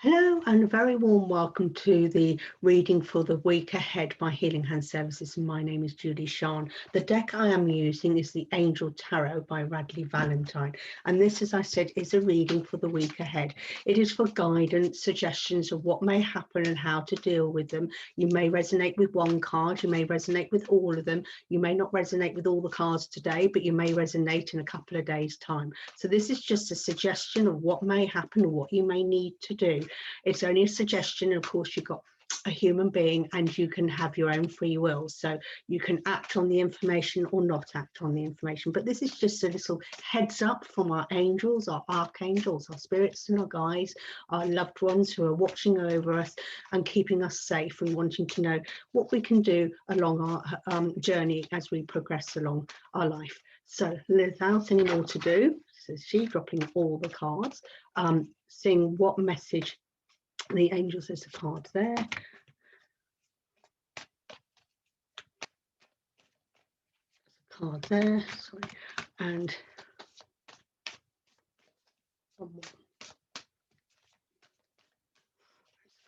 Hello and a very warm welcome to the reading for the week ahead by Healing Hand Services. My name is Julie-Sian. The deck I am using is the Angel Tarot by Radleigh Valentine. And this, as I said, is a reading for the week ahead. It is for guidance, suggestions of what may happen and how to deal with them. You may resonate with one card, you may resonate with all of them. You may not resonate with all the cards today, but you may resonate in a couple of days' time. So this is just a suggestion of what may happen or what you may need to do. It's only a suggestion. Of course, you've got a human being and you can have your own free will. So you can act on the information or not act on the information. But this is just a little heads up from our angels, our archangels, our spirits and our guides, our loved ones who are watching over us and keeping us safe and wanting to know what we can do along our journey as we progress along our life. So without any more to do, so she's dropping all the cards, seeing what message the angel says. The card there, card there, sorry, and one more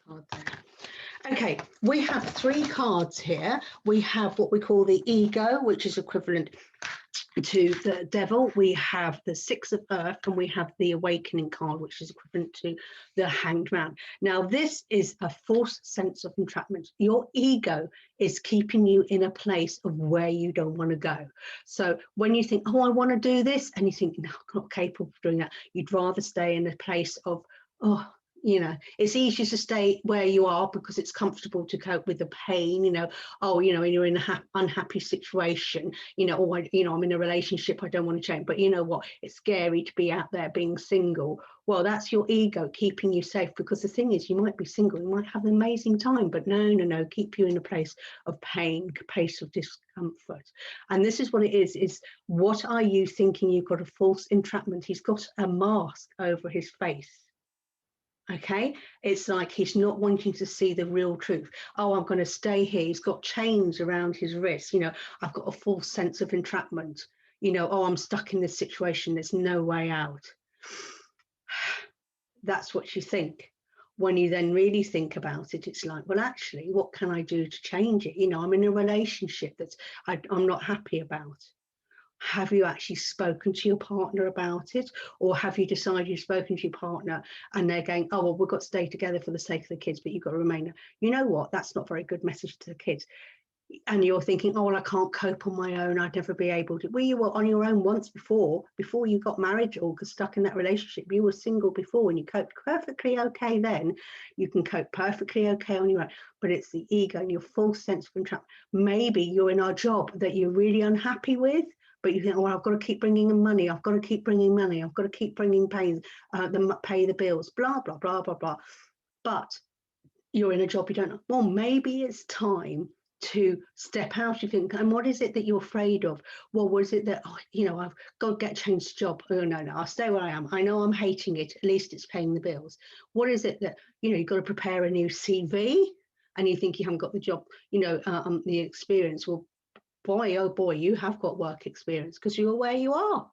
card there. Okay, we have three cards here. We have what we call the ego, which is equivalent to the devil. We have the Six of Earth, and we have the awakening card, which is equivalent to the Hanged Man. Now this is a false sense of entrapment. Your ego is keeping you in a place of where you don't want to go. So when you think, oh, I want to do this, and you think, no, I'm not capable of doing that, you'd rather stay in a place of, oh, you know, it's easier to stay where you are because it's comfortable to cope with the pain, you know, oh, you know, you're in an unhappy situation, you know, or, you know, I'm in a relationship, I don't want to change, but you know what, it's scary to be out there being single. Well, that's your ego keeping you safe, because the thing is, you might be single, you might have an amazing time, but no, keep you in a place of pain, a place of discomfort. And this is what it is what are you thinking? You've got a false entrapment. He's got a mask over his face. Okay, it's like he's not wanting to see the real truth. Oh, I'm going to stay here. He's got chains around his wrists. You know, I've got a false sense of entrapment. You know, oh, I'm stuck in this situation. There's no way out. That's what you think. When you then really think about it, it's like, well, actually, what can I do to change it? You know, I'm in a relationship that I'm not happy about. Have you actually spoken to your partner about it? Or have you decided you've spoken to your partner and they're going, oh, well, we've got to stay together for the sake of the kids, but you've got to remain. You know what? That's not a very good message to the kids. And you're thinking, oh, well, I can't cope on my own. I'd never be able to. Well, you were on your own once before you got married or got stuck in that relationship. You were single before and you coped perfectly okay then. You can cope perfectly okay on your own. But it's the ego and your false sense of entrapment. Maybe you're in a job that you're really unhappy with, but you think, oh, I've got to keep bringing in money. I've got to keep bringing money. I've got to keep bringing pay the bills, blah, blah, blah, blah, blah. But you're in a job you don't know. Well, maybe it's time to step out. You think, and what is it that you're afraid of? Well, was it that, oh, you know, I've got to get a changed job? Oh, no, I'll stay where I am. I know I'm hating it. At least it's paying the bills. What is it that, you know, you've got to prepare a new CV and you think you haven't got the job, you know, the experience? Well, boy, oh boy, you have got work experience because you're where you are.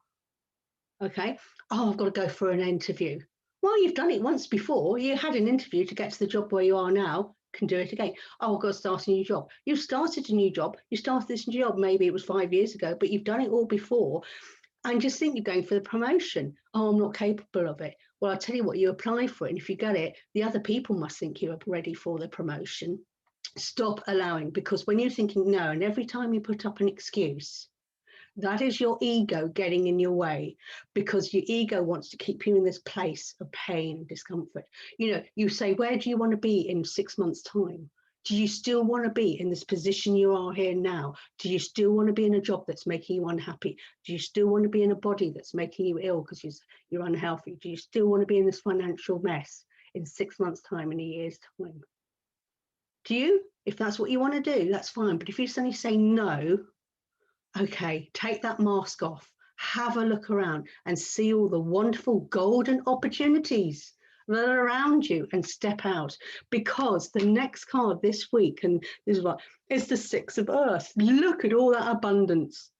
Okay. Oh, I've got to go for an interview. Well, you've done it once before. You had an interview to get to the job where you are now. Can do it again. Oh, I've got to start a new job. You've started a new job. You started this new job. Maybe it was 5 years ago, but you've done it all before. And just think you're going for the promotion. Oh, I'm not capable of it. Well, I'll tell you what, you apply for it. And if you get it, the other people must think you're ready for the promotion. Stop allowing, because when you're thinking no, and every time you put up an excuse, that is your ego getting in your way, because your ego wants to keep you in this place of pain and discomfort. You know, you say, where do you want to be in 6 months' time? Do you still want to be in this position you are here now? Do you still want to be in a job that's making you unhappy? Do you still want to be in a body that's making you ill because you're unhealthy? Do you still want to be in this financial mess in 6 months' time, in a year's time? Do you? If that's what you want to do, that's fine. But if you suddenly say no, okay, take that mask off, have a look around and see all the wonderful golden opportunities that are around you and step out. Because the next card this week, and this is what, is the Six of Earth. Look at all that abundance.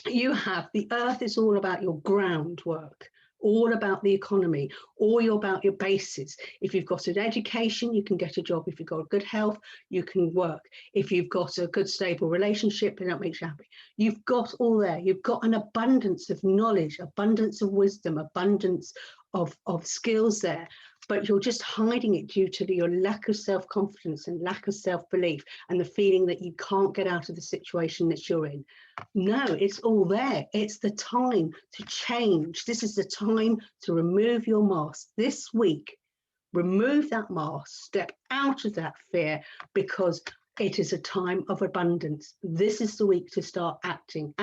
You have, the earth is all about your groundwork. all about the economy, all about your bases. If you've got an education, you can get a job. If you've got good health, you can work. If you've got a good, stable relationship, and that makes you happy. You've got all there. You've got an abundance of knowledge, abundance of wisdom, abundance of skills there. But you're just hiding it due to your lack of self-confidence and lack of self-belief and the feeling that you can't get out of the situation that you're in. No, it's all there. It's the time to change. This is the time to remove your mask. This week, remove that mask, step out of that fear, because it is a time of abundance. This is the week to start acting.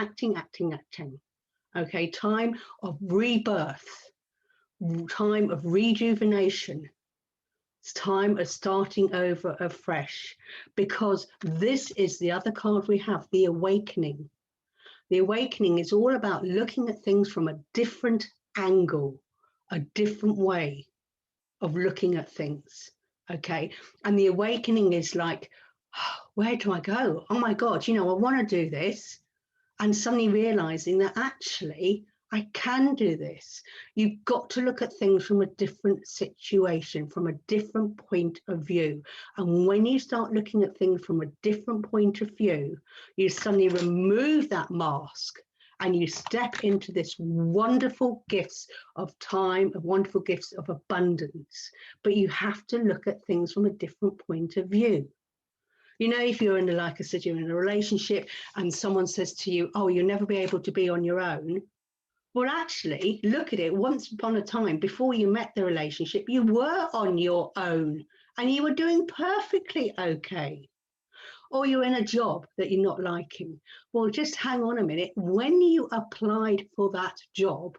Okay, time of rebirth. Time of rejuvenation. It's time of starting over afresh, because this is the other card we have, the awakening. The awakening is all about looking at things from a different angle, a different way of looking at things. Okay, and the awakening is like, oh, where do I go? Oh my God, I want to do this, and suddenly realizing that actually I can do this. You've got to look at things from a different situation, from a different point of view. And when you start looking at things from a different point of view, you suddenly remove that mask and you step into this wonderful gifts of time, of wonderful gifts of abundance. But you have to look at things from a different point of view. If you're in like I said, you're in a relationship and someone says to you, oh, you'll never be able to be on your own. Well, actually, look at it. Once upon a time, before you met the relationship, you were on your own and you were doing perfectly okay. Or you're in a job that you're not liking. Well, just hang on a minute. When you applied for that job,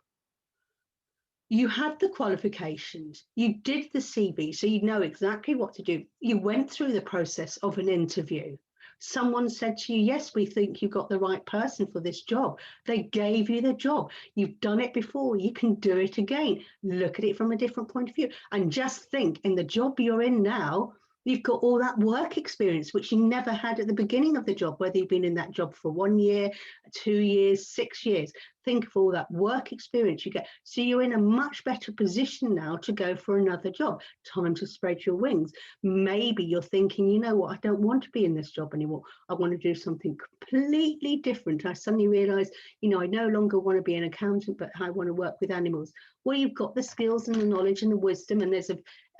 you had the qualifications, you did the CV, so you know exactly what to do. You went through the process of an interview. Someone said to you, yes, we think you got the right person for this job. They gave you the job. You've done it before. You can do it again. Look at it from a different point of view. And just think, in the job you're in now, you've got all that work experience, which you never had at the beginning of the job, whether you've been in that job for 1 year, 2 years, 6 years. Think of all that work experience you get. So you're in a much better position now to go for another job. Time to spread your wings. Maybe you're thinking, you know what, I don't want to be in this job anymore. I want to do something completely different. I suddenly realized, I no longer want to be an accountant, but I want to work with animals. Well, you've got the skills and the knowledge and the wisdom, and there's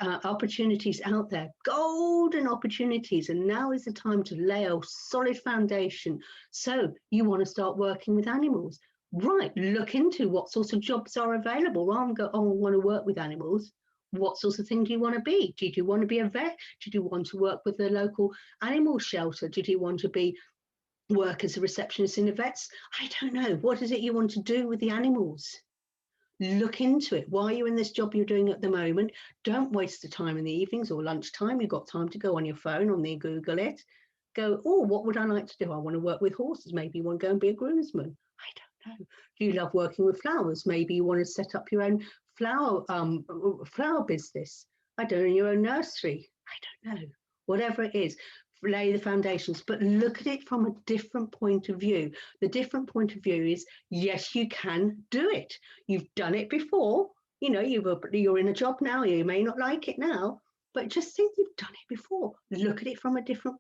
opportunities out there, golden opportunities. And now is the time to lay a solid foundation. So you want to start working with animals. Right, look into what sorts of jobs are available. Rather than go, oh, I want to work with animals. What sorts of thing do you want to be? Do you want to be a vet? Do you want to work with the local animal shelter? Do you want to work as a receptionist in the vets? I don't know. What is it you want to do with the animals? Look into it. While you're in this job you're doing at the moment, don't waste the time in the evenings or lunchtime. You've got time to go on your phone, on the Google it. Go, oh, what would I like to do? I want to work with horses. Maybe you want to go and be a groomsman. I don't know. Do you love working with flowers? Maybe you want to set up your own flower business. I don't know, your own nursery. I don't know. Whatever it is, lay the foundations, but look at it from a different point of view. The different point of view is, yes, you can do it. You've done it before. You're in a job now. You may not like it now, but just think you've done it before. Look at it from a different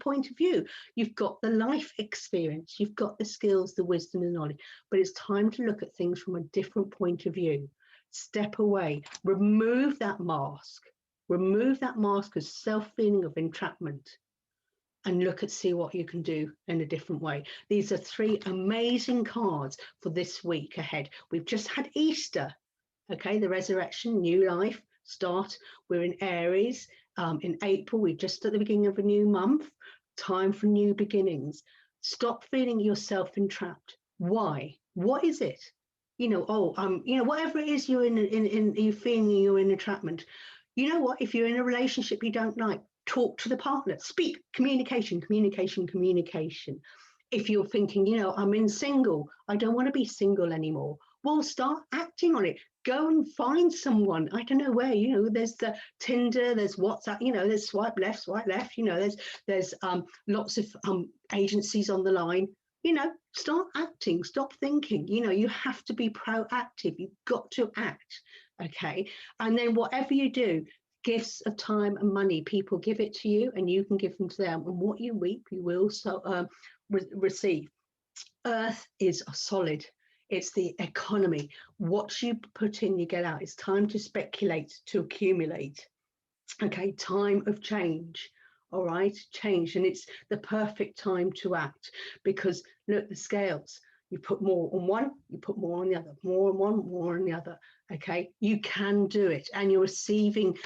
point of view. You've got the life experience. You've got the skills, the wisdom, and knowledge. But it's time to look at things from a different point of view. Step away. Remove that mask. Remove that mask of self-feeling of entrapment. And see what you can do in a different way. These are 3 amazing cards for this week ahead. We've just had Easter. Okay, the resurrection, new life. Start. We're in Aries. In April, we're just at the beginning of a new month. Time for new beginnings. Stop feeling yourself entrapped. Why? What is it? Whatever it is you're you're feeling you're in entrapment. You know what? If you're in a relationship you don't like, talk to the partner. Speak. Communication. If you're thinking, I'm in single, I don't want to be single anymore. Well, start acting on it. Go and find someone. I don't know where, there's the Tinder, there's WhatsApp, there's swipe left, there's lots of agencies on the line. you know, start acting, stop thinking. You know, you have to be proactive. You've got to act. Okay. And then whatever you do, gifts of time and money, people give it to you and you can give them to them. And what you reap, you will receive. Earth is solid. It's the economy. What you put in, you get out. It's time to speculate, to accumulate. Okay, time of change. All right, change. And it's the perfect time to act, because look, the scales, you put more on one, you put more on the other, more on one, more on the other. Okay, you can do it. And you're receiving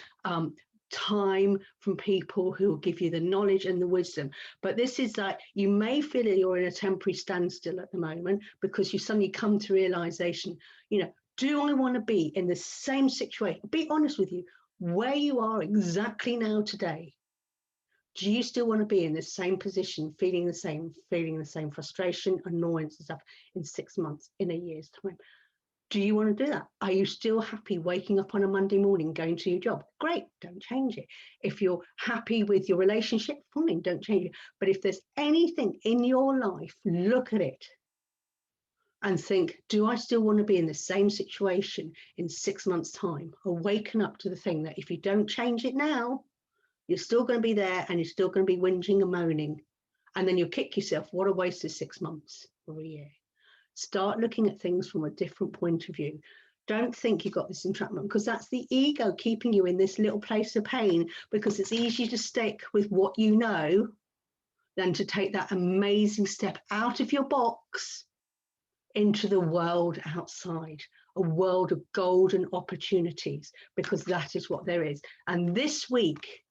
time from people who will give you the knowledge and the wisdom. But this is like, you may feel that you're in a temporary standstill at the moment because you suddenly come to realization, you know, do I want to be in the same situation? Be honest with you, where you are exactly now today. Do you still want to be in the same position, feeling the same frustration, annoyance and stuff in 6 months, in a year's time? Do you want to do that? Are you still happy waking up on a Monday morning, going to your job? Great, don't change it. If you're happy with your relationship, fine, don't change it. But if there's anything in your life, look at it and think, do I still want to be in the same situation in 6 months' time? Awaken up to the thing that if you don't change it now, you're still going to be there and you're still going to be whinging and moaning. And then you'll kick yourself, what a waste of 6 months or a year. Start looking at things from a different point of view. Don't think you've got this entrapment, because that's the ego keeping you in this little place of pain, because it's easier to stick with what you know than to take that amazing step out of your box into the world outside, a world of golden opportunities, because that is what there is. And this week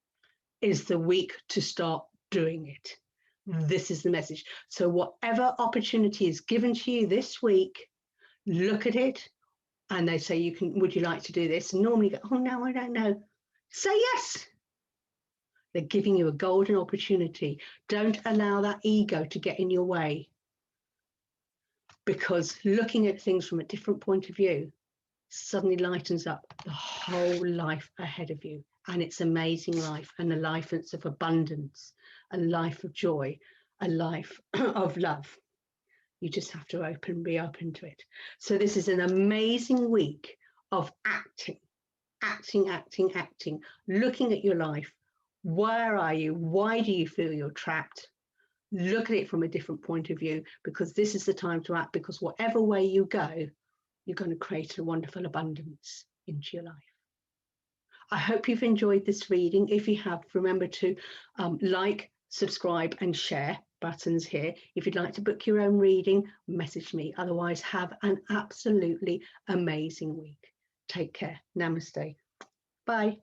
is the week to start doing it. This is the message. So whatever opportunity is given to you this week, look at it, and they say, you can, would you like to do this? And normally go, oh no, I don't know. Say yes. They're giving you a golden opportunity. Don't allow that ego to get in your way, because looking at things from a different point of view suddenly lightens up the whole life ahead of you. And it's amazing life, and a life that's of abundance, a life of joy, a life of love. You just have to be open to it. So this is an amazing week of acting, looking at your life. Where are you? Why do you feel you're trapped? Look at it from a different point of view, because this is the time to act, because whatever way you go, you're going to create a wonderful abundance into your life. I hope you've enjoyed this reading. If you have, remember to like, subscribe and share buttons here. If you'd like to book your own reading, message me. Otherwise, have an absolutely amazing week. Take care. Namaste. Bye.